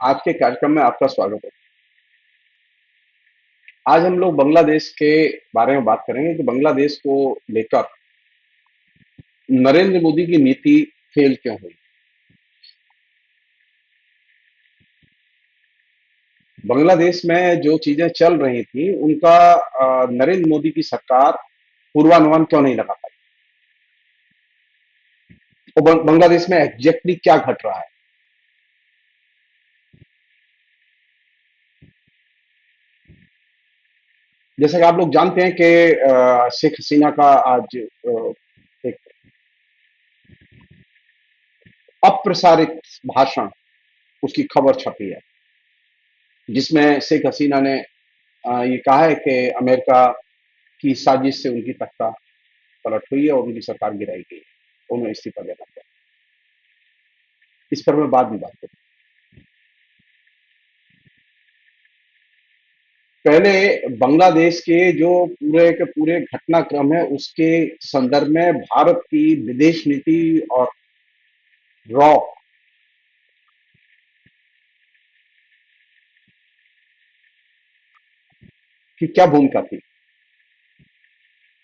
आज के कार्यक्रम में आपका स्वागत है। आज हम लोग बांग्लादेश के बारे में बात करेंगे कि बांग्लादेश को लेकर नरेंद्र मोदी की नीति फेल क्यों हुई। बांग्लादेश में जो चीजें चल रही थी उनका नरेंद्र मोदी की सरकार पूर्वानुमान क्यों नहीं लगा पाई और बांग्लादेश में एग्जैक्टली क्या घट रहा है। जैसा कि आप लोग जानते हैं कि शेख हसीना का आज एक अप्रसारित भाषण, उसकी खबर छपी है जिसमें शेख हसीना ने ये कहा है कि अमेरिका की साजिश से उनकी तख्ता पलट हुई है और उनकी सरकार गिराई गई है। उन्हें इस्तीफा देना पड़ा। इस पर मैं बाद में बात करूँ। पहले बांग्लादेश के जो पूरे के पूरे घटनाक्रम है उसके संदर्भ में भारत की विदेश नीति और रॉ की क्या भूमिका थी।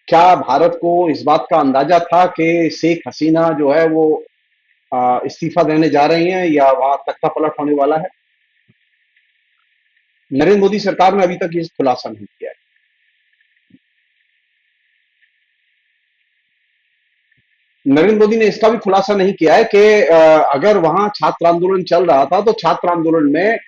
क्या भारत को इस बात का अंदाजा था कि शेख हसीना जो है वो इस्तीफा देने जा रही हैं या वहां तख्ता पलट होने वाला है। नरेंद्र मोदी सरकार ने अभी तक ये खुलासा नहीं किया है। नरेंद्र मोदी ने इसका भी खुलासा नहीं किया है कि अगर वहां छात्र आंदोलन चल रहा था तो छात्र आंदोलन में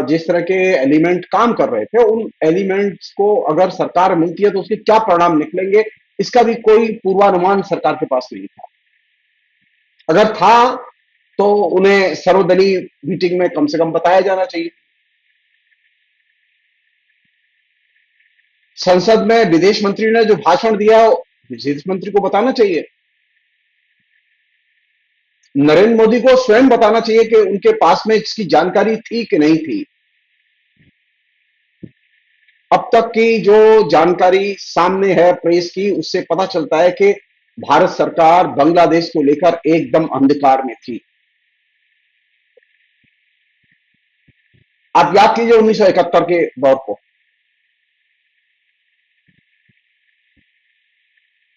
जिस तरह के एलिमेंट काम कर रहे थे उन एलिमेंट्स को अगर सरकार मिलती है तो उसके क्या परिणाम निकलेंगे, इसका भी कोई पूर्वानुमान सरकार के पास नहीं था। अगर था तो उन्हें सर्वदलीय मीटिंग में कम से कम बताया जाना चाहिए। संसद में विदेश मंत्री ने जो भाषण दिया विदेश मंत्री को बताना चाहिए। नरेंद्र मोदी को स्वयं बताना चाहिए कि उनके पास में इसकी जानकारी थी कि नहीं थी। अब तक की जो जानकारी सामने है प्रेस की उससे पता चलता है कि भारत सरकार बांग्लादेश को लेकर एकदम अंधकार में थी। आप याद कीजिए 1971 के दौर को,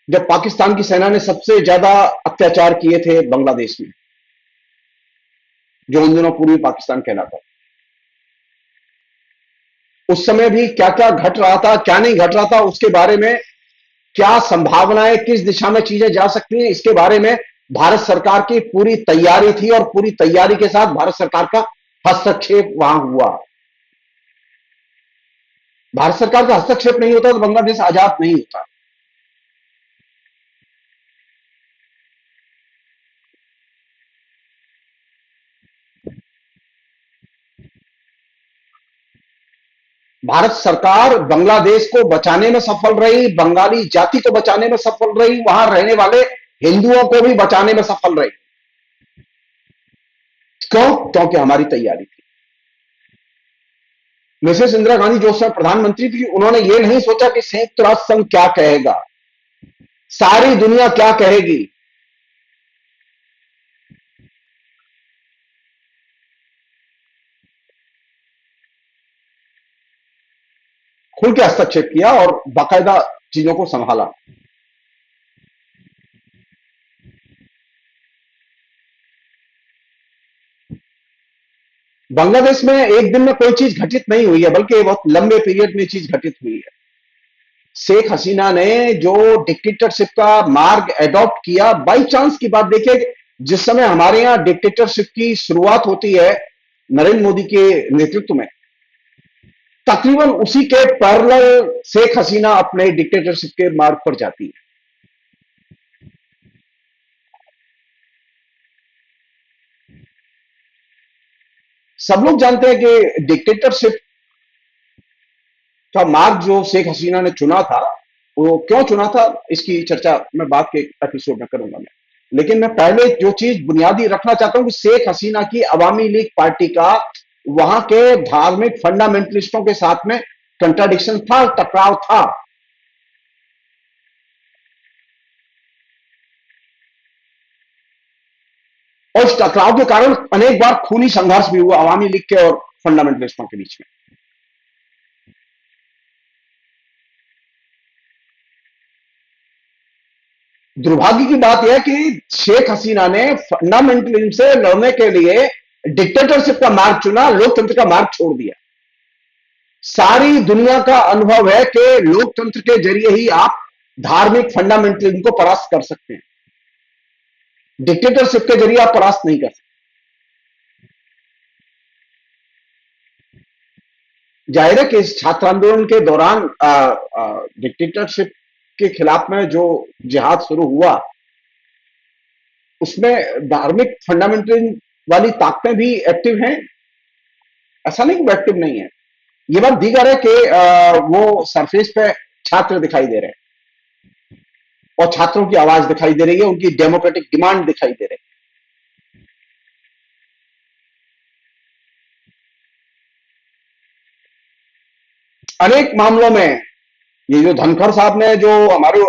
जब पाकिस्तान की सेना ने सबसे ज्यादा अत्याचार किए थे बांग्लादेश में, जो उन दिनों पूर्वी पाकिस्तान कहलाता। उस समय भी क्या क्या घट रहा था क्या नहीं घट रहा था उसके बारे में, क्या संभावनाएं किस दिशा में चीजें जा सकती हैं इसके बारे में भारत सरकार की पूरी तैयारी थी और पूरी तैयारी के साथ भारत सरकार का हस्तक्षेप वहां हुआ। भारत सरकार का हस्तक्षेप नहीं होता तो बांग्लादेश आजाद नहीं होता। भारत सरकार बांग्लादेश को बचाने में सफल रही, बंगाली जाति को बचाने में सफल रही, वहां रहने वाले हिंदुओं को भी बचाने में सफल रही। क्यों? क्योंकि हमारी तैयारी थी। मिसेस इंदिरा गांधी जो समय प्रधानमंत्री थी उन्होंने ये नहीं सोचा कि संयुक्त राष्ट्र संघ क्या कहेगा, सारी दुनिया क्या कहेगी। खुल के हस्तक्षेप किया और बाकायदा चीजों को संभाला। बांग्लादेश में एक दिन में कोई चीज घटित नहीं हुई है बल्कि बहुत लंबे पीरियड में चीज घटित हुई है। शेख हसीना ने जो डिक्टेटरशिप का मार्ग एडॉप्ट किया, बाई चांस की बात देखिए, जिस समय हमारे यहां डिक्टेटरशिप की शुरुआत होती है नरेंद्र मोदी के नेतृत्व में, तकरीबन उसी के पैरेलल शेख हसीना अपने डिक्टेटरशिप के मार्ग पर जाती है। सब लोग जानते हैं कि डिक्टेटरशिप का मार्ग जो शेख हसीना ने चुना था, वो क्यों चुना था इसकी चर्चा मैं बाद के एपिसोड में करूंगा। लेकिन मैं पहले जो चीज बुनियादी रखना चाहता हूं कि शेख हसीना की अवामी लीग पार्टी का वहां के धार्मिक फंडामेंटलिस्टों के साथ में कंट्राडिक्शन था, टकराव था। और इस टकराव के कारण अनेक बार खूनी संघर्ष भी हुआ अवामी लीग के और फंडामेंटलिस्टों के बीच में। दुर्भाग्य की बात यह है कि शेख हसीना ने फंडामेंटलिज्म से लड़ने के लिए डिक्टेटरशिप का मार्ग चुना, लोकतंत्र का मार्ग छोड़ दिया। सारी दुनिया का अनुभव है कि लोकतंत्र के जरिए ही आप धार्मिक फंडामेंटलिज्म को परास्त कर सकते हैं, डिक्टेटरशिप के जरिए आप परास्त नहीं कर सकते। जाहिर है कि इस छात्र आंदोलन के दौरान डिक्टेटरशिप के खिलाफ में जो जिहाद शुरू हुआ, उसमें धार्मिक फंडामेंटलिज्म वाली ताकतें भी एक्टिव हैं, ऐसा नहीं कि वो एक्टिव नहीं है। ये बात दीगर है कि वो सरफेस पे छात्र दिखाई दे रहे हैं और छात्रों की आवाज दिखाई दे रही है, उनकी डेमोक्रेटिक डिमांड दिखाई दे रही है। अनेक मामलों में ये जो धनखड़ साहब ने, जो हमारे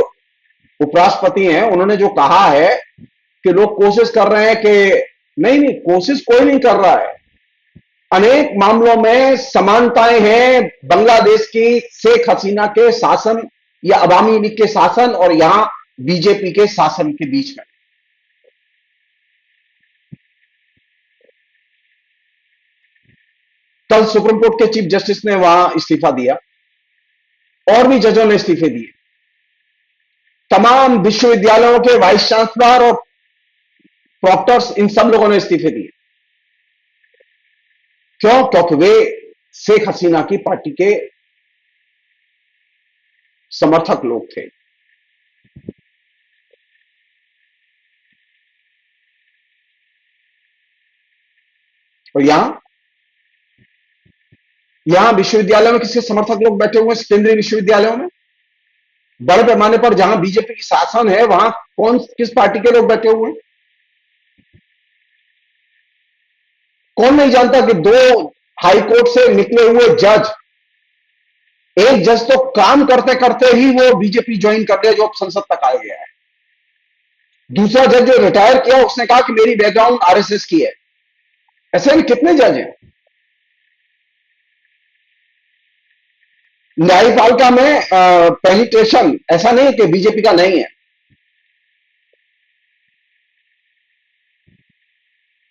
उपराष्ट्रपति हैं, उन्होंने जो कहा है कि लोग कोशिश कर रहे हैं कि नहीं नहीं, कोशिश कोई नहीं कर रहा है। अनेक मामलों में समानताएं हैं बांग्लादेश की शेख हसीना के शासन या अवामी लीग के शासन और यहां बीजेपी के शासन के बीच में। कल सुप्रीम कोर्ट के चीफ जस्टिस ने वहां इस्तीफा दिया और भी जजों ने इस्तीफे दिए। तमाम विश्वविद्यालयों के वाइस चांसलर और प्रॉक्टर्स, इन सब लोगों ने इस्तीफे दिए। क्यों? क्योंकि वे शेख हसीना की पार्टी के समर्थक लोग थे। और यहां विश्वविद्यालय में किसके समर्थक लोग बैठे हुए हैं? केंद्रीय विश्वविद्यालयों में बड़े पैमाने पर जहां बीजेपी की शासन है, वहां कौन किस पार्टी के लोग बैठे हुए हैं? कौन नहीं जानता कि दो हाईकोर्ट से निकले हुए जज, एक जज तो काम करते करते ही वो बीजेपी ज्वाइन कर लिया, जो अब संसद तक आ गया है। दूसरा जज जो रिटायर किया, उसने कहा कि मेरी बैकग्राउंड आरएसएस की है। ऐसे भी कितने जज हैं? न्यायपालिका में पेनिट्रेशन ऐसा नहीं है कि बीजेपी का नहीं है।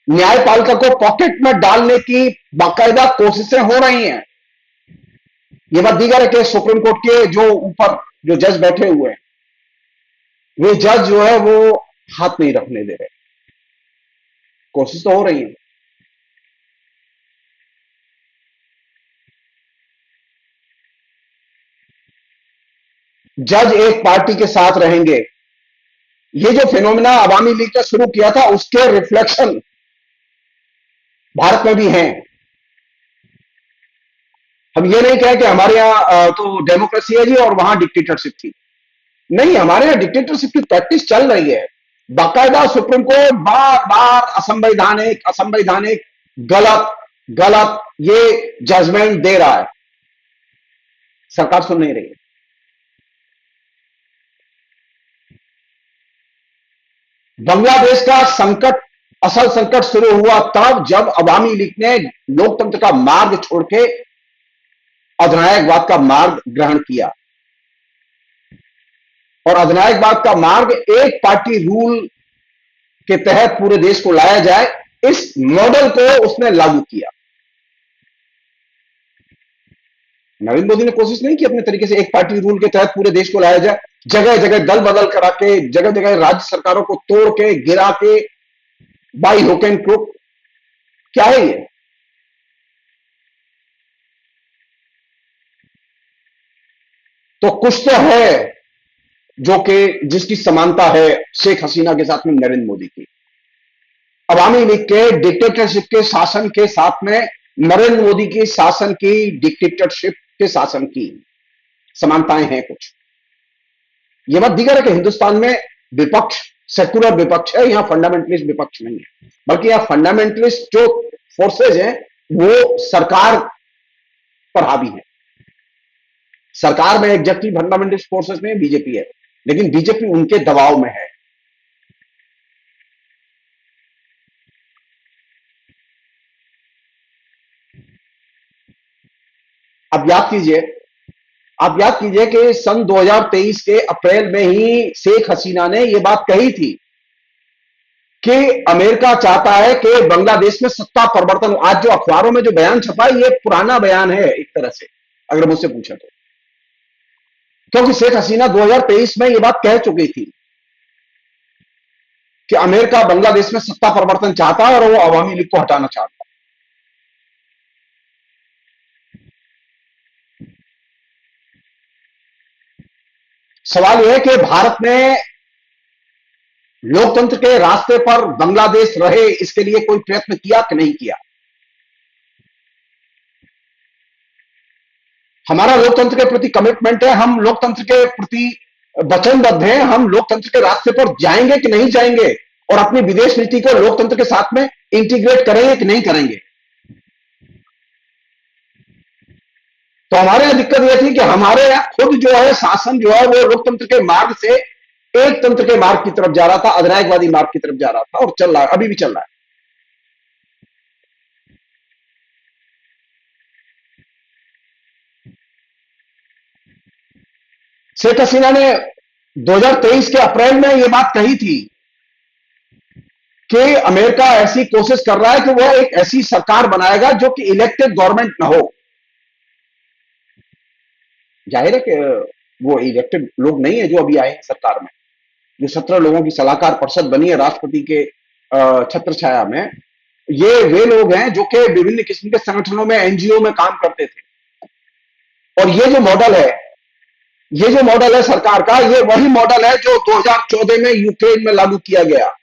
न्यायपालिका को पॉकेट में डालने की बाकायदा कोशिशें हो रही हैं। ये बात दीगर है कि सुप्रीम कोर्ट के जो ऊपर जो जज बैठे हुए हैं, वे जज जो है वो हाथ नहीं रखने दे रहे। कोशिश तो हो रही है। जज एक पार्टी के साथ रहेंगे, ये जो फिनोमिना अवामी लीग ने शुरू किया था, उसके रिफ्लेक्शन भारत में भी हैं। हम ये नहीं कहें कि हमारे यहां तो डेमोक्रेसी है जी और वहां डिक्टेटरशिप थी। नहीं, हमारे यहां डिक्टेटरशिप की प्रैक्टिस चल रही है। बाकायदा सुप्रीम कोर्ट बार बार असंवैधानिक असंवैधानिक, गलत गलत ये जजमेंट दे रहा है, सरकार सुन नहीं रही है। बांग्लादेश का संकट, असल संकट शुरू हुआ तब जब अवामी लीग ने लोकतंत्र का मार्ग छोड़ के अधिनायकवाद का मार्ग ग्रहण किया। और अधिनायकवाद का मार्ग एक पार्टी रूल के तहत पूरे देश को लाया जाए, इस मॉडल को उसने लागू किया। नरेंद्र मोदी ने कोशिश नहीं की अपने तरीके से एक पार्टी रूल के तहत पूरे देश को लाया जाए, जगह जगह दल बदल करा के, जगह जगह राज्य सरकारों को तोड़ के, गिरा के, बाई हुक एंड क्रुक। क्या है ये? तो कुछ तो है जो कि जिसकी समानता है शेख हसीना के साथ में नरेंद्र मोदी की। अवामी लीग के डिक्टेटरशिप के शासन के साथ में नरेंद्र मोदी के शासन की डिक्टेटरशिप के शासन की समानताएं हैं कुछ। यह बात दीगर है कि हिंदुस्तान में विपक्ष सेकुलर विपक्ष है, यहां फंडामेंटलिस्ट विपक्ष नहीं है, बल्कि यहां फंडामेंटलिस्ट जो फोर्सेज हैं वो सरकार पर हावी है। सरकार में एग्जैक्टली फंडामेंटलिस्ट फोर्सेस में बीजेपी है, लेकिन बीजेपी उनके दबाव में है। आप याद कीजिए, आप याद कीजिए कि सन 2023 के अप्रैल में ही शेख हसीना ने यह बात कही थी कि अमेरिका चाहता है कि बांग्लादेश में सत्ता परिवर्तन। आज जो अखबारों में जो बयान छपा है, यह पुराना बयान है एक तरह से, अगर मुझसे पूछा तो, क्योंकि शेख हसीना 2023 में यह बात कह चुकी थी कि अमेरिका बांग्लादेश में सत्ता परिवर्तन चाहता है और वो अवामी लीग को हटाना चाहता है। सवाल यह है कि भारत ने लोकतंत्र के रास्ते पर बांग्लादेश रहे, इसके लिए कोई प्रयत्न किया कि नहीं किया? हमारा लोकतंत्र के प्रति कमिटमेंट है, हम लोकतंत्र के प्रति वचनबद्ध हैं, हम लोकतंत्र के रास्ते पर जाएंगे कि नहीं जाएंगे, और अपनी विदेश नीति को लोकतंत्र के साथ में इंटीग्रेट करेंगे कि नहीं करेंगे। तो हमारे यहां दिक्कत यह थी कि हमारे यहां खुद जो है शासन जो है वो लोकतंत्र के मार्ग से एक तंत्र के मार्ग की तरफ जा रहा था, अधिनायकवादी मार्ग की तरफ जा रहा था, और चल रहा है, अभी भी चल रहा है। शेख हसीना ने 2023 के अप्रैल में यह बात कही थी कि अमेरिका ऐसी कोशिश कर रहा है कि वह एक ऐसी सरकार बनाएगा जो कि इलेक्टेड गवर्नमेंट ना हो। जाहिर है कि वो इलेक्टेड लोग नहीं है जो अभी आए हैं सरकार में, जो 17 लोगों की सलाहकार परिषद बनी है राष्ट्रपति के छत्र छाया में, ये वे लोग हैं जो कि विभिन्न किस्म के संगठनों में, एनजीओ में काम करते थे। और ये जो मॉडल है सरकार का, ये वही मॉडल है जो 2014 में यूक्रेन में लागू किया गया।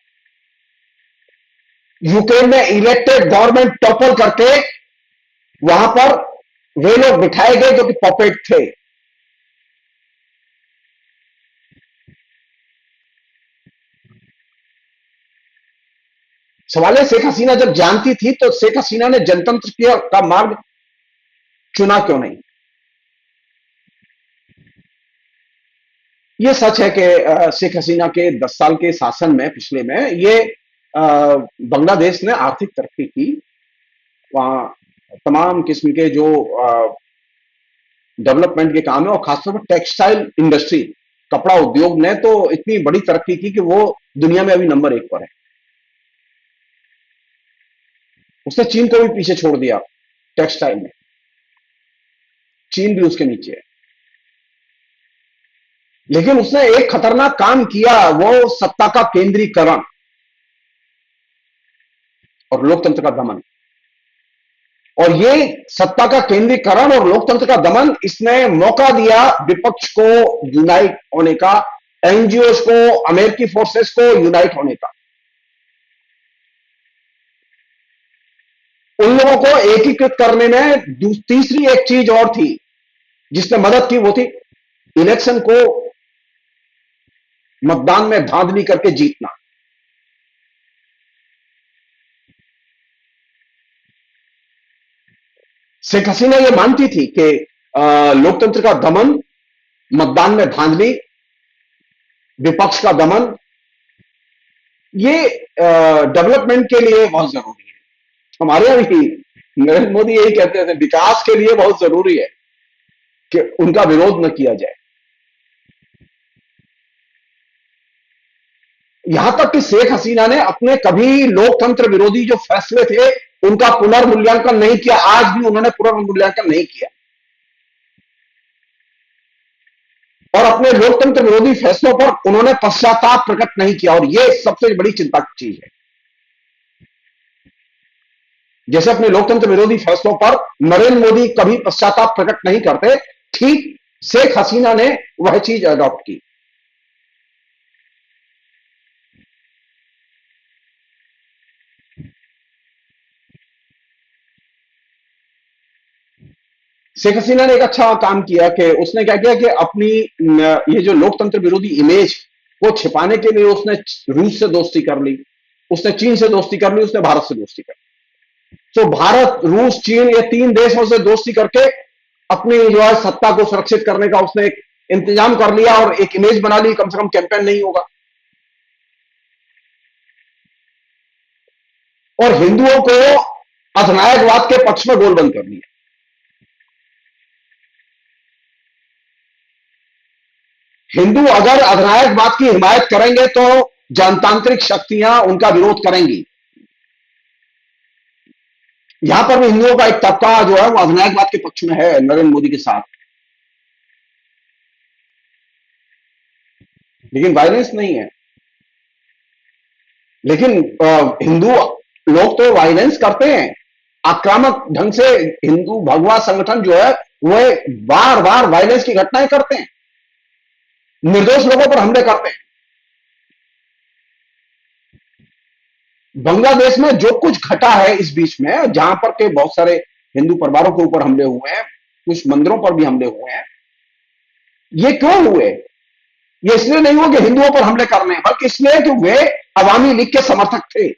यूक्रेन में इलेक्टेड गवर्नमेंट टॉपल करके वहां पर वे लोग बिठाए गए जो कि पॉपेट थे। सवाल है, शेख हसीना जब जानती थी तो शेख हसीना ने जनतंत्र का मार्ग चुना क्यों नहीं? यह सच है कि शेख हसीना के 10 साल के शासन में, पिछले में, ये बांग्लादेश ने आर्थिक तरक्की की। वहां तमाम किस्म के जो डेवलपमेंट के काम है, और खासतौर पर टेक्सटाइल इंडस्ट्री, कपड़ा उद्योग ने तो इतनी बड़ी तरक्की की कि वो दुनिया में अभी नंबर 1 पर है। उसने चीन को भी पीछे छोड़ दिया टेक्सटाइल में, चीन भी उसके नीचे है। लेकिन उसने एक खतरनाक काम किया, वो सत्ता का केंद्रीकरण और लोकतंत्र का दमन। और ये सत्ता का केंद्रीकरण और लोकतंत्र का दमन, इसने मौका दिया विपक्ष को यूनाइट होने का, एनजीओ को, अमेरिकी फोर्सेस को यूनाइट होने का। उन लोगों को एकीकृत करने में तीसरी एक चीज और थी जिसने मदद की, वो थी इलेक्शन को मतदान में धांधली करके जीतना। शेख हसीना यह मानती थी कि लोकतंत्र का दमन, मतदान में धांधली, विपक्ष का दमन, ये डेवलपमेंट के लिए बहुत जरूरी है। हमारे यहां भी नरेंद्र मोदी यही कहते थे, विकास के लिए बहुत जरूरी है कि उनका विरोध न किया जाए। यहां तक कि शेख हसीना ने अपने कभी लोकतंत्र विरोधी जो फैसले थे उनका पुनर्मूल्यांकन नहीं किया। आज भी उन्होंने पुनर्मूल्यांकन नहीं किया, और अपने लोकतंत्र विरोधी फैसलों पर उन्होंने पश्चाताप प्रकट नहीं किया, और यह सबसे बड़ी चिंता की चीज है। जैसे अपने लोकतंत्र विरोधी फैसलों पर नरेंद्र मोदी कभी पश्चाताप प्रकट नहीं करते, ठीक शेख हसीना ने वह चीज अडॉप्ट की। शेख हसीना ने एक अच्छा काम किया कि उसने क्या किया कि अपनी ये जो लोकतंत्र विरोधी इमेज को छिपाने के लिए उसने रूस से दोस्ती कर ली, उसने चीन से दोस्ती कर ली, उसने भारत से दोस्ती कर ली। तो भारत, रूस, चीन, ये 3 देशों से दोस्ती करके अपनी जो है सत्ता को सुरक्षित करने का उसने एक इंतजाम कर लिया, और एक इमेज बना ली, कम से कम कैंपेन नहीं होगा। और हिंदुओं को अधिनायकवाद के पक्ष में गोलबंद कर लिया। हिंदू अगर अधिनायकवाद की हिमायत करेंगे तो जनतांत्रिक शक्तियां उनका विरोध करेंगी। यहां पर भी हिंदुओं का एक तबका जो है वो अधिनायकवाद के पक्ष में है, नरेंद्र मोदी के साथ। लेकिन वायलेंस नहीं है। लेकिन हिंदू लोग तो वायलेंस करते हैं, आक्रामक ढंग से। हिंदू भगवा संगठन जो है वह बार बार वायलेंस की घटनाएं करते हैं, निर्दोष लोगों पर हमले करते हैं। बांग्लादेश में जो कुछ घटा है इस बीच में, जहां पर के बहुत सारे हिंदू परिवारों के ऊपर हमले हुए हैं, कुछ मंदिरों पर भी हमले हुए हैं, ये क्यों हुए? ये इसलिए नहीं हुआ कि हिंदुओं पर हमले करने, बल्कि इसलिए कि वे अवामी लीग के समर्थक थे।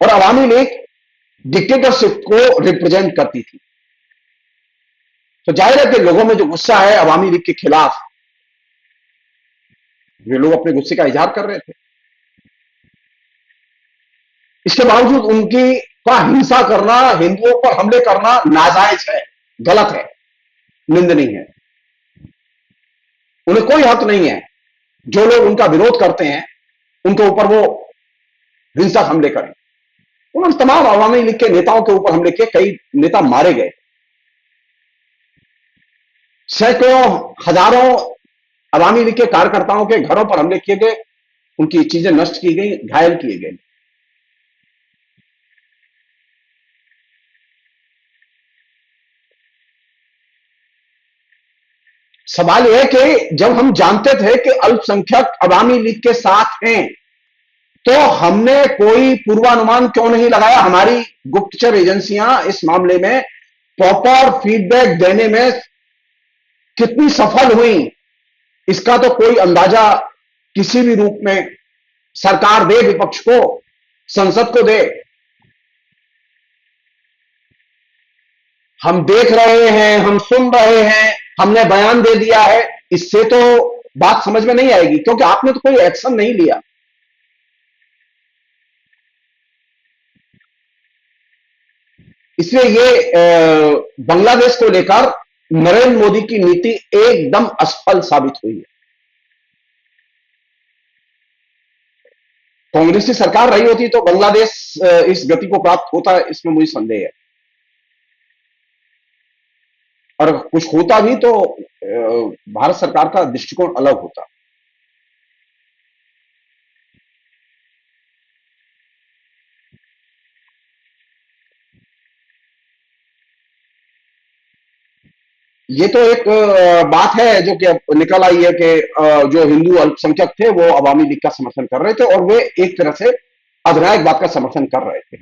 और अवामी लीग डिक्टेटरशिप को रिप्रेजेंट करती थी। तो जाहिर है कि लोगों में जो गुस्सा है अवामी लीग के खिलाफ, वे लोग अपने गुस्से का इजहार कर रहे थे। इसके बावजूद उनकी का हिंसा करना, हिंदुओं पर हमले करना नाजायज है, गलत है, निंदनीय है। उन्हें कोई हक नहीं है जो लोग उनका विरोध करते हैं उनके ऊपर वो हिंसक हमले करें। उन्होंने तमाम अवामी लीग के नेताओं के ऊपर हमले किए, कई नेता मारे गए, सैकड़ों हजारों अवामी लीग के कार्यकर्ताओं के घरों पर हमले किए गए, उनकी चीजें नष्ट की गई, घायल किए गए। सवाल यह है कि जब हम जानते थे कि अल्पसंख्यक अवामी लीग के साथ हैं, तो हमने कोई पूर्वानुमान क्यों नहीं लगाया? हमारी गुप्तचर एजेंसियां इस मामले में प्रॉपर फीडबैक देने में कितनी सफल हुई, इसका तो कोई अंदाजा किसी भी रूप में सरकार दे, विपक्ष को, संसद को दे। हम देख रहे हैं, हम सुन रहे हैं, हमने बयान दे दिया है, इससे तो बात समझ में नहीं आएगी, क्योंकि आपने तो कोई एक्शन नहीं लिया। इसलिए ये बांग्लादेश को लेकर नरेंद्र मोदी की नीति एकदम असफल साबित हुई है। कांग्रेस की सरकार रही होती तो बांग्लादेश इस गति को प्राप्त होता, इसमें मुझे संदेह है। और कुछ होता भी तो भारत सरकार का दृष्टिकोण अलग होता। ये तो एक बात है जो कि अब निकल आई है कि जो हिंदू अल्पसंख्यक थे वो अवामी लीग का समर्थन कर रहे थे और वे एक तरह से अधिनायकवाद का समर्थन कर रहे थे।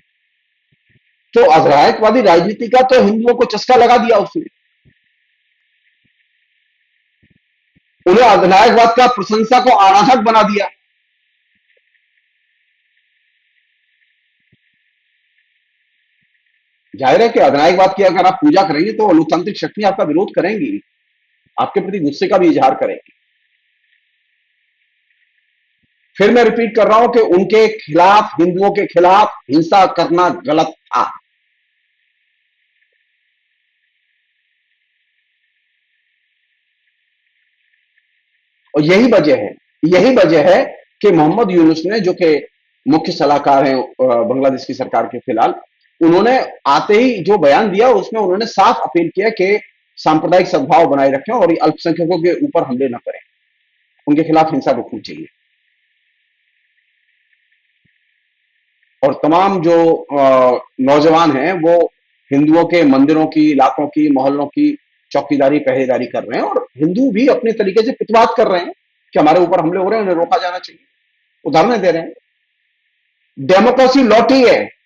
तो अधिनायकवादी राजनीति का तो हिंदुओं को चस्का लगा दिया उसने, उन्हें अधिनायकवाद का प्रशंसा को आराधक बना दिया। जाहिर है कि अधिनायकवाद की अगर आप पूजा करेंगे तो लोकतांत्रिक शक्तियां आपका विरोध करेंगी, आपके प्रति गुस्से का भी इजहार करेंगी। फिर मैं रिपीट कर रहा हूं कि उनके खिलाफ, हिंदुओं के खिलाफ हिंसा करना गलत था। और यही वजह है कि मोहम्मद यूनुस ने, जो कि मुख्य सलाहकार हैं बांग्लादेश की सरकार के फिलहाल, उन्होंने आते ही जो बयान दिया उसमें उन्होंने साफ अपील किया कि सांप्रदायिक सद्भाव बनाए रखें और ये अल्पसंख्यकों के ऊपर हमले न करें, उनके खिलाफ हिंसा रुकनी चाहिए। और तमाम जो नौजवान हैं वो हिंदुओं के मंदिरों की, इलाकों की, मोहल्लों की चौकीदारी, पहरेदारी कर रहे हैं और हिंदू भी अपने तरीके से प्रतिवाद कर रहे हैं कि हमारे ऊपर हमले हो रहे हैं, उन्हें रोका जाना चाहिए, उदाहरण दे रहे हैं। डेमोक्रेसी लौटी है,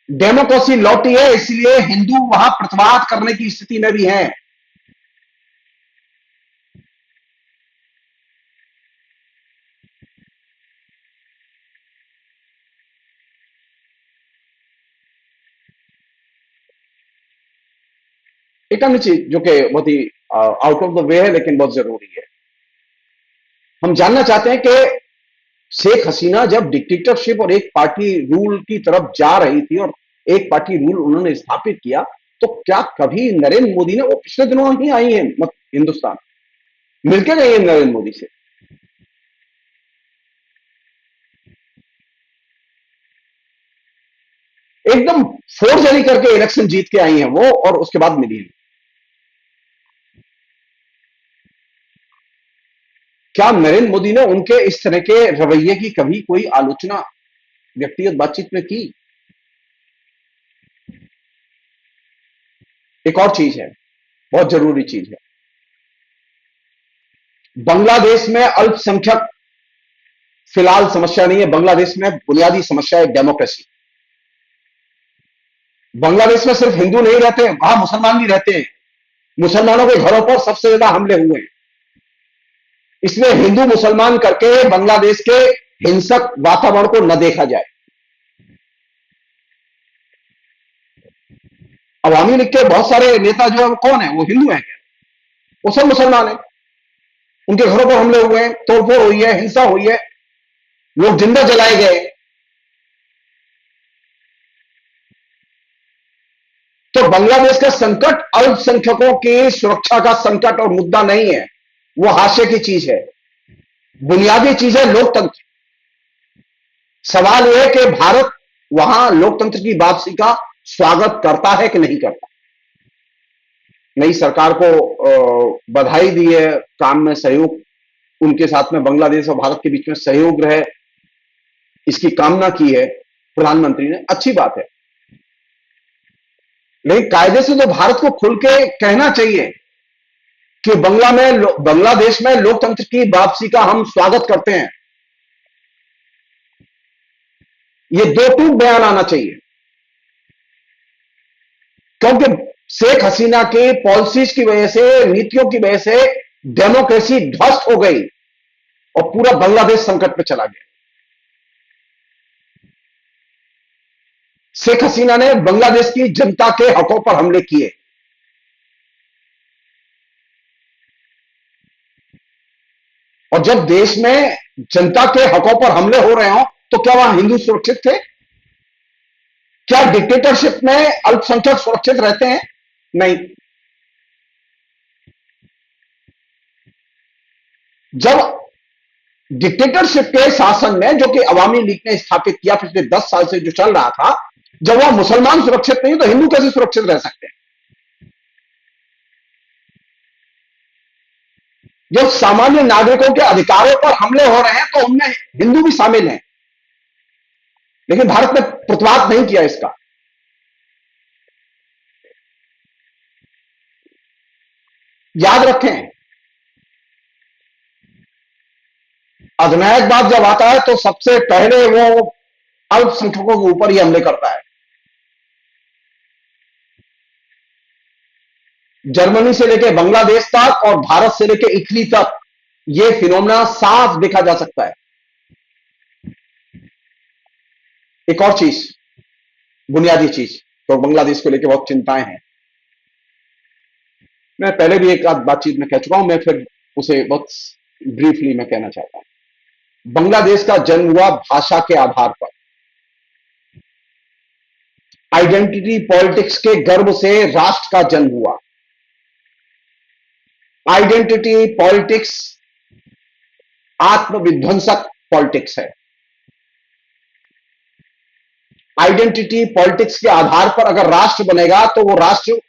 डेमोक्रेसी लौटी है, इसलिए हिंदू वहां प्रतिवाद करने की स्थिति में भी हैं। एक अन्य चीज जो कि बहुत ही आउट ऑफ द वे है लेकिन बहुत जरूरी है, हम जानना चाहते हैं कि शेख हसीना जब डिक्टेटरशिप और एक पार्टी रूल की तरफ जा रही थी और एक पार्टी रूल उन्होंने स्थापित किया, तो क्या कभी नरेंद्र मोदी ने, वो पिछले दिनों ही आई है हिंदुस्तान, मिलके गई है नरेंद्र मोदी से, एकदम फोर्जरी करके इलेक्शन जीत के आई हैं वो, और उसके बाद मिली हैं। क्या नरेंद्र मोदी ने उनके इस तरह के रवैये की कभी कोई आलोचना व्यक्तिगत बातचीत में की? एक और चीज है, बहुत जरूरी चीज है, बांग्लादेश में अल्पसंख्यक फिलहाल समस्या नहीं है, बांग्लादेश में बुनियादी समस्या है डेमोक्रेसी। बांग्लादेश में सिर्फ हिंदू नहीं रहते, वहां मुसलमान भी रहते हैं। मुसलमानों के घरों पर सबसे ज्यादा हमले हुए हैं, इसलिए हिंदू मुसलमान करके बांग्लादेश के हिंसक वातावरण को न देखा जाए। अवामी लीग के बहुत सारे नेता जो है वो कौन है, वो हिंदू हैं क्या? वो सब मुसलमान हैं। उनके घरों पर हमले हुए हैं, तोड़फोड़ हुई है, हिंसा हुई है, लोग जिंदा जलाए गए। तो बांग्लादेश का संकट अल्पसंख्यकों की सुरक्षा का संकट और मुद्दा नहीं है, वो हाशिए की चीज है। बुनियादी चीज है लोकतंत्र। सवाल यह है कि भारत वहां लोकतंत्र की वापसी का स्वागत करता है कि नहीं करता। नई सरकार को बधाई दी है, काम में सहयोग, उनके साथ में बांग्लादेश और भारत के बीच में सहयोग रहे, इसकी कामना की है प्रधानमंत्री ने, अच्छी बात है। लेकिन कायदे से तो भारत को खुल के कहना चाहिए कि बांग्लादेश में लोकतंत्र की वापसी का हम स्वागत करते हैं। ये दो टूक बयान आना चाहिए, क्योंकि शेख हसीना की पॉलिसीज की वजह से, नीतियों की वजह से डेमोक्रेसी ध्वस्त हो गई और पूरा बांग्लादेश संकट में चला गया। शेख हसीना ने बांग्लादेश की जनता के हकों पर हमले किए, और जब देश में जनता के हकों पर हमले हो रहे हो तो क्या वहां हिंदू सुरक्षित थे? क्या डिक्टेटरशिप में अल्पसंख्यक सुरक्षित रहते हैं? नहीं। जब डिक्टेटरशिप के शासन में, जो कि अवामी लीग ने स्थापित किया पिछले 10 साल से जो चल रहा था, जब वह मुसलमान सुरक्षित नहीं तो हिंदू कैसे सुरक्षित रह सकते हैं? जब सामान्य नागरिकों के अधिकारों पर हमले हो रहे हैं तो उनमें हिंदू भी शामिल हैं, लेकिन भारत ने प्रतिवाद नहीं किया इसका। याद रखें, अधिनायकवाद जब आता है तो सबसे पहले वो अल्पसंख्यकों के ऊपर ही हमले करता है। जर्मनी से लेकर बांग्लादेश तक और भारत से लेकर इटली तक ये फिनोमेना साफ देखा जा सकता है। एक और चीज, बुनियादी चीज, तो बांग्लादेश को लेकर बहुत चिंताएं हैं। मैं पहले भी एक आध बातचीत में कह चुका हूं, मैं फिर उसे बहुत ब्रीफली मैं कहना चाहता हूं। बांग्लादेश का जन्म हुआ भाषा के आधार पर, आइडेंटिटी पॉलिटिक्स के गर्व से राष्ट्र का जन्म हुआ। आइडेंटिटी पॉलिटिक्स आत्मविध्वंसक पॉलिटिक्स है। आइडेंटिटी पॉलिटिक्स के आधार पर अगर राष्ट्र बनेगा तो वो राष्ट्र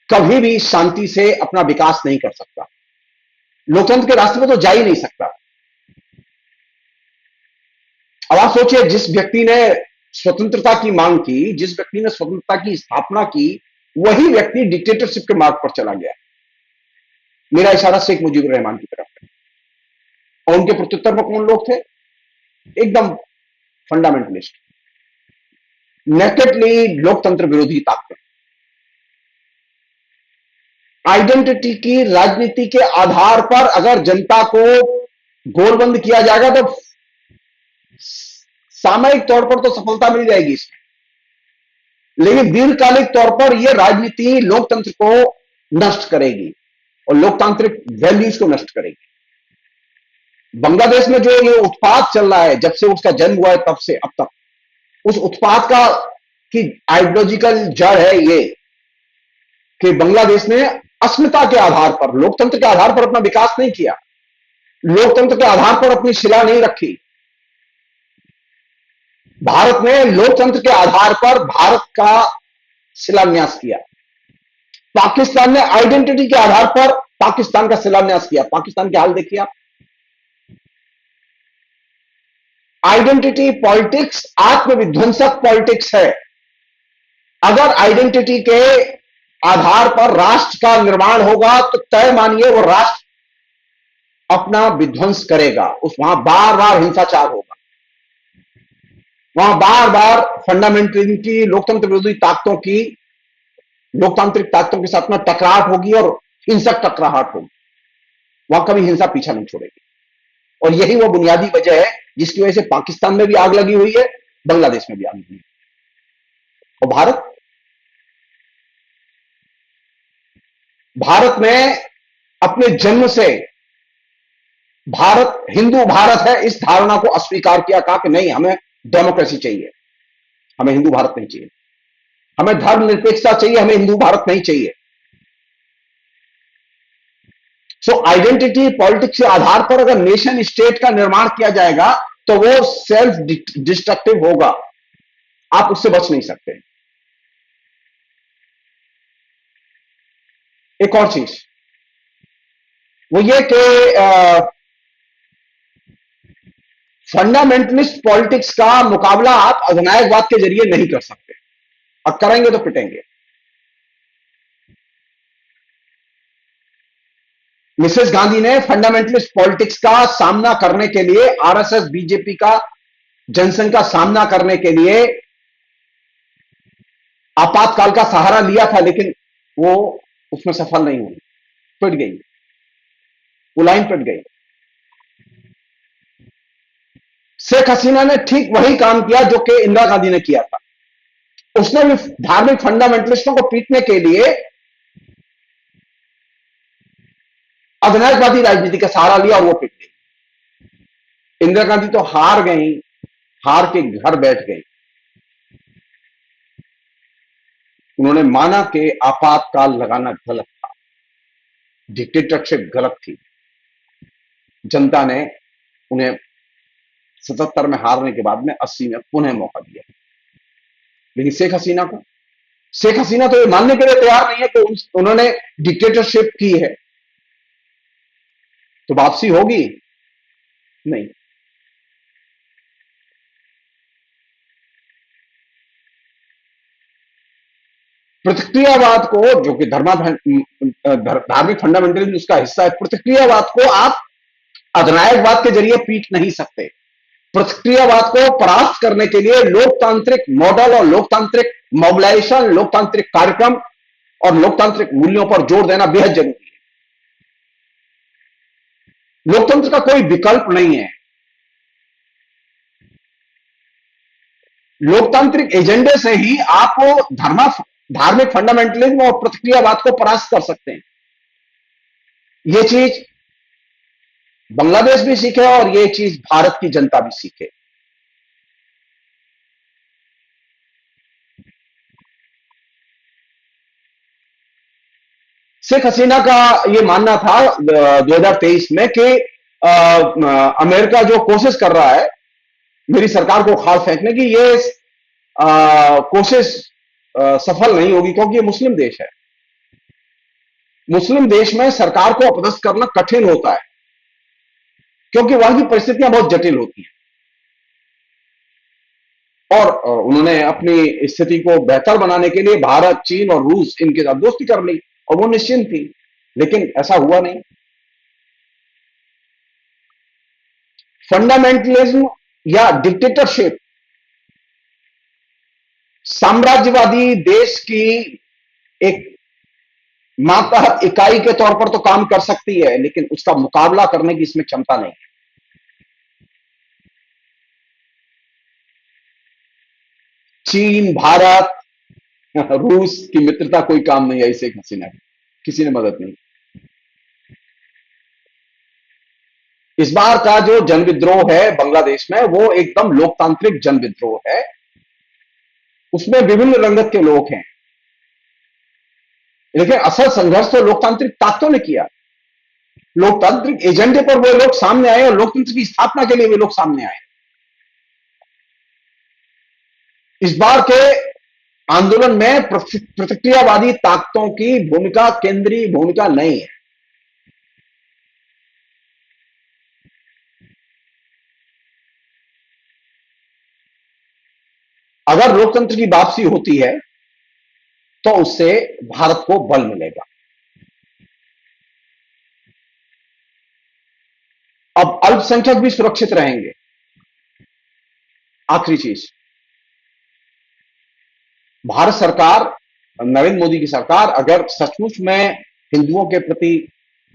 कभी भी शांति से अपना विकास नहीं कर सकता, लोकतंत्र के रास्ते में तो जा ही नहीं सकता। अब आप सोचिए, जिस व्यक्ति ने स्वतंत्रता की मांग की, जिस व्यक्ति ने स्वतंत्रता की स्थापना की, वही व्यक्ति डिक्टेटरशिप के मार्ग पर चला गया। मेरा इशारा शेख मुजीबुर रहमान की तरफ है, और उनके प्रत्युत्तर में कौन लोग थे? एकदम फंडामेंटलिस्ट, नेकेडली लोकतंत्र विरोधी ताकतें। आइडेंटिटी की राजनीति के आधार पर अगर जनता को गोलबंद किया जाएगा तो सामयिक तौर पर तो सफलता मिल जाएगी इसमें, लेकिन दीर्घकालिक तौर पर यह राजनीति लोकतंत्र को नष्ट करेगी और लोकतांत्रिक वैल्यूज को नष्ट करेगी। बांग्लादेश में जो ये उत्पाद चल रहा है, जब से उसका जन्म हुआ है तब से अब तक, उस उत्पाद का की आइडियोलॉजिकल जड़ है ये कि बांग्लादेश ने अस्मिता के आधार पर, लोकतंत्र के आधार पर अपना विकास नहीं किया, लोकतंत्र के आधार पर अपनी शिला नहीं रखी। भारत ने लोकतंत्र के आधार पर भारत का शिलान्यास किया। पाकिस्तान ने आइडेंटिटी के आधार पर पाकिस्तान का शिलान्यास किया। पाकिस्तान के हाल देखिए आप। आइडेंटिटी पॉलिटिक्स आत्मविध्वंसक पॉलिटिक्स है। अगर आइडेंटिटी के आधार पर राष्ट्र का निर्माण होगा तो तय मानिए वो राष्ट्र अपना विध्वंस करेगा। वहां बार बार हिंसाचार होगा, वहां बार बार फंडामेंटलिज्म की, लोकतंत्र विरोधी ताकतों की, लोकतांत्रिक ताकतों के साथ में टकराहट होगी और हिंसक टकराहट होगी। वहां कभी हिंसा पीछा नहीं छोड़ेगी। और यही वो बुनियादी वजह है जिसकी वजह से पाकिस्तान में भी आग लगी हुई है, बांग्लादेश में भी आग लगी हुई है। और भारत में अपने जन्म से भारत हिंदू भारत है इस धारणा को अस्वीकार किया, कहा कि नहीं, हमें डेमोक्रेसी चाहिए, हमें हिंदू भारत नहीं चाहिए, हमें धर्मनिरपेक्षता चाहिए, हमें हिंदू भारत नहीं चाहिए। सो आइडेंटिटी पॉलिटिक्स के आधार पर अगर नेशन स्टेट का निर्माण किया जाएगा तो वो सेल्फ डिस्ट्रक्टिव होगा, आप उससे बच नहीं सकते। एक और चीज वो ये कि फंडामेंटलिस्ट पॉलिटिक्स का मुकाबला आप अधिनायकवाद के जरिए नहीं कर सकते, और करेंगे तो पिटेंगे। मिसेस गांधी ने फंडामेंटलिस्ट पॉलिटिक्स का सामना करने के लिए, आरएसएस बीजेपी का जनसंघ का सामना करने के लिए आपातकाल का सहारा लिया था, लेकिन वो उसमें सफल नहीं हुई, पिट गई, वो लाइन पिट गई। शेख हसीना ने ठीक वही काम किया जो कि इंदिरा गांधी ने किया था। उसने भी धार्मिक फंडामेंटलिस्टों को पीटने के लिए अधिनायकवादी राजनीति का सहारा लिया और वो पिट गई। इंदिरा गांधी तो हार गई, हार के घर बैठ गई। उन्होंने माना कि आपातकाल लगाना गलत था, डिक्टेटरशिप गलत थी। जनता ने उन्हें 77 में हारने के बाद में 80 में पुनः मौका दिया। लेकिन शेख हसीना तो ये मानने के लिए तैयार नहीं है कि उन्होंने डिक्टेटरशिप की है, तो वापसी होगी नहीं। प्रतिक्रियावाद को, जो कि धार्मिक फंडामेंटलिज्म उसका हिस्सा है, प्रतिक्रियावाद को आप अधिनायकवाद के जरिए पीट नहीं सकते। प्रतिक्रियावाद को परास्त करने के लिए लोकतांत्रिक मॉडल और लोकतांत्रिक मोबिलाइजेशन, लोकतांत्रिक कार्यक्रम और लोकतांत्रिक मूल्यों पर जोर देना बेहद जरूरी है। लोकतंत्र का कोई विकल्प नहीं है। लोकतांत्रिक एजेंडे से ही आप धार्मिक फंडामेंटलिज्म और प्रतिक्रियावाद को परास्त कर सकते हैं। यह चीज बांग्लादेश भी सीखे और यह चीज भारत की जनता भी सीखे। शेख हसीना का यह मानना था 2023 में कि अमेरिका जो कोशिश कर रहा है मेरी सरकार को उखाड़ फेंकने की, यह कोशिश सफल नहीं होगी, क्योंकि यह मुस्लिम देश है। मुस्लिम देश में सरकार को अपदस्थ करना कठिन होता है, क्योंकि वहां की परिस्थितियां बहुत जटिल होती हैं। और उन्होंने अपनी स्थिति को बेहतर बनाने के लिए भारत, चीन और रूस, इनके साथ दोस्ती कर ली और वो निश्चिंत थी, लेकिन ऐसा हुआ नहीं। फंडामेंटलिज्म या डिक्टेटरशिप साम्राज्यवादी देश की एक माता इकाई के तौर पर तो काम कर सकती है, लेकिन उसका मुकाबला करने की इसमें क्षमता नहीं है। चीन, भारत, रूस की मित्रता कोई काम नहीं आई शेख हसीना की, किसी ने मदद नहीं। इस बार का जो जन विद्रोह है बांग्लादेश में, वो एकदम लोकतांत्रिक जन विद्रोह है। उसमें विभिन्न रंगत के लोग हैं। लेकिन असल संघर्ष तो लोकतांत्रिक ताकतों ने किया। लोकतांत्रिक एजेंडे पर वे लोग सामने आए और लोकतंत्र की स्थापना के लिए वे लोग सामने आए। इस बार के आंदोलन में प्रतिक्रियावादी ताकतों की भूमिका केंद्रीय भूमिका नहीं है। अगर लोकतंत्र की वापसी होती है तो उससे भारत को बल मिलेगा। अब अल्पसंख्यक भी सुरक्षित रहेंगे। आखिरी चीज, भारत सरकार, नरेंद्र मोदी की सरकार अगर सचमुच में हिंदुओं के प्रति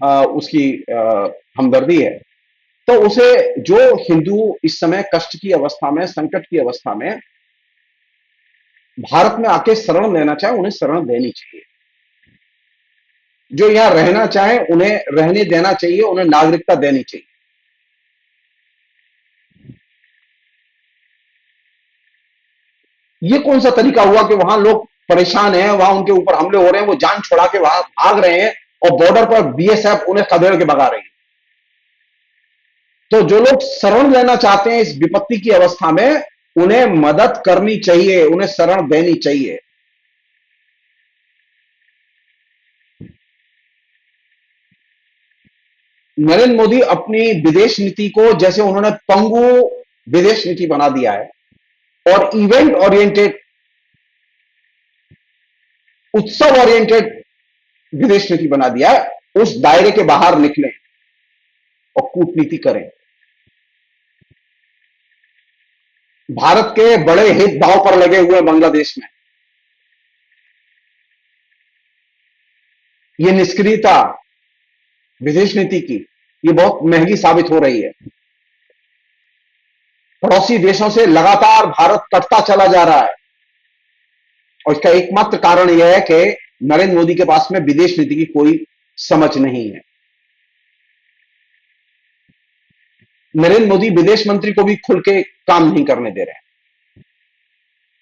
उसकी हमदर्दी है, तो उसे जो हिंदू इस समय कष्ट की अवस्था में, संकट की अवस्था में भारत में आके शरण लेना चाहे, उन्हें शरण देनी चाहिए। जो यहां रहना चाहे उन्हें रहने देना चाहिए, उन्हें नागरिकता देनी चाहिए। ये कौन सा तरीका हुआ कि वहां लोग परेशान हैं, वहां उनके ऊपर हमले हो रहे हैं, वो जान छोड़ा के वहां भाग रहे हैं और बॉर्डर पर बीएसएफ उन्हें खदेड़ के भगा रही है। तो जो लोग शरण लेना चाहते हैं इस विपत्ति की अवस्था में, उन्हें मदद करनी चाहिए, उन्हें शरण देनी चाहिए। नरेंद्र मोदी अपनी विदेश नीति को जैसे उन्होंने पंगु विदेश नीति बना दिया है और इवेंट ओरिएंटेड, उत्सव ओरिएंटेड विदेश नीति बना दिया है, उस दायरे के बाहर निकलें और कूटनीति करें। भारत के बड़े हित दांव पर लगे हुए बांग्लादेश में ये निष्क्रियता विदेश नीति की, ये बहुत महंगी साबित हो रही है। पड़ोसी देशों से लगातार भारत कटता चला जा रहा है और इसका एकमात्र कारण यह है कि नरेंद्र मोदी के पास में विदेश नीति की कोई समझ नहीं है। नरेंद्र मोदी विदेश मंत्री को भी खुल के काम नहीं करने दे रहे हैं।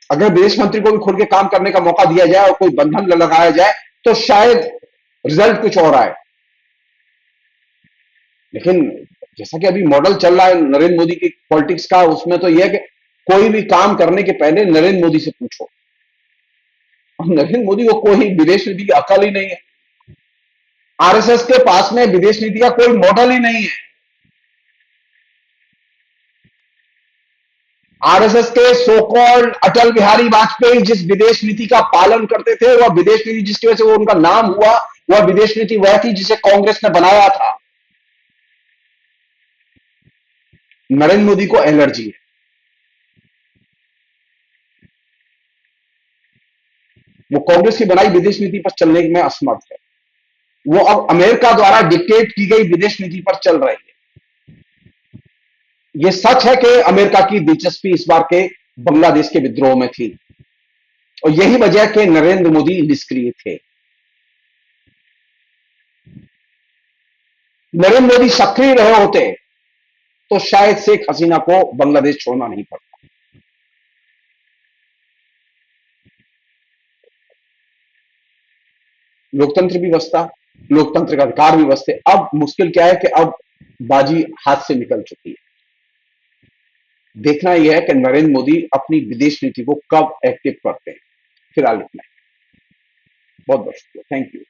अगर विदेश मंत्री को भी खुल के काम करने का मौका दिया जाए और कोई बंधन लगाया जाए तो शायद रिजल्ट कुछ और आए। लेकिन जैसा कि अभी मॉडल चल रहा है नरेंद्र मोदी की पॉलिटिक्स का, उसमें तो यह है कि कोई भी काम करने के पहले नरेंद्र मोदी से पूछो। और नरेंद्र मोदी को कोई विदेश नीति की अकल ही नहीं है। आरएसएस के पास में विदेश नीति का कोई मॉडल ही नहीं है। आरएसएस के सो कॉल्ड अटल बिहारी वाजपेयी जिस विदेश नीति का पालन करते थे, वह विदेश नीति जिसकी वजह से वो उनका नाम हुआ, वह विदेश नीति वह थी जिसे कांग्रेस ने बनाया था। नरेंद्र मोदी को एलर्जी है। वो कांग्रेस की बनाई विदेश नीति पर चलने में असमर्थ है। वो अब अमेरिका द्वारा डिक्टेट की गई विदेश नीति पर चल रही है। यह सच है कि अमेरिका की दिलचस्पी इस बार के बांग्लादेश के विद्रोह में थी और यही वजह कि नरेंद्र मोदी निष्क्रिय थे। नरेंद्र मोदी सक्रिय रहे होते तो शायद शेख हसीना को बांग्लादेश छोड़ना नहीं पड़ता। लोकतंत्र भी बसता, लोकतंत्र का अधिकार भी बसते। अब मुश्किल क्या है कि अब बाजी हाथ से निकल चुकी है। देखना यह है कि नरेंद्र मोदी अपनी विदेश नीति को कब एक्टिव करते हैं। फिलहाल इतना ही। बहुत बहुत शुक्रिया। Thank you.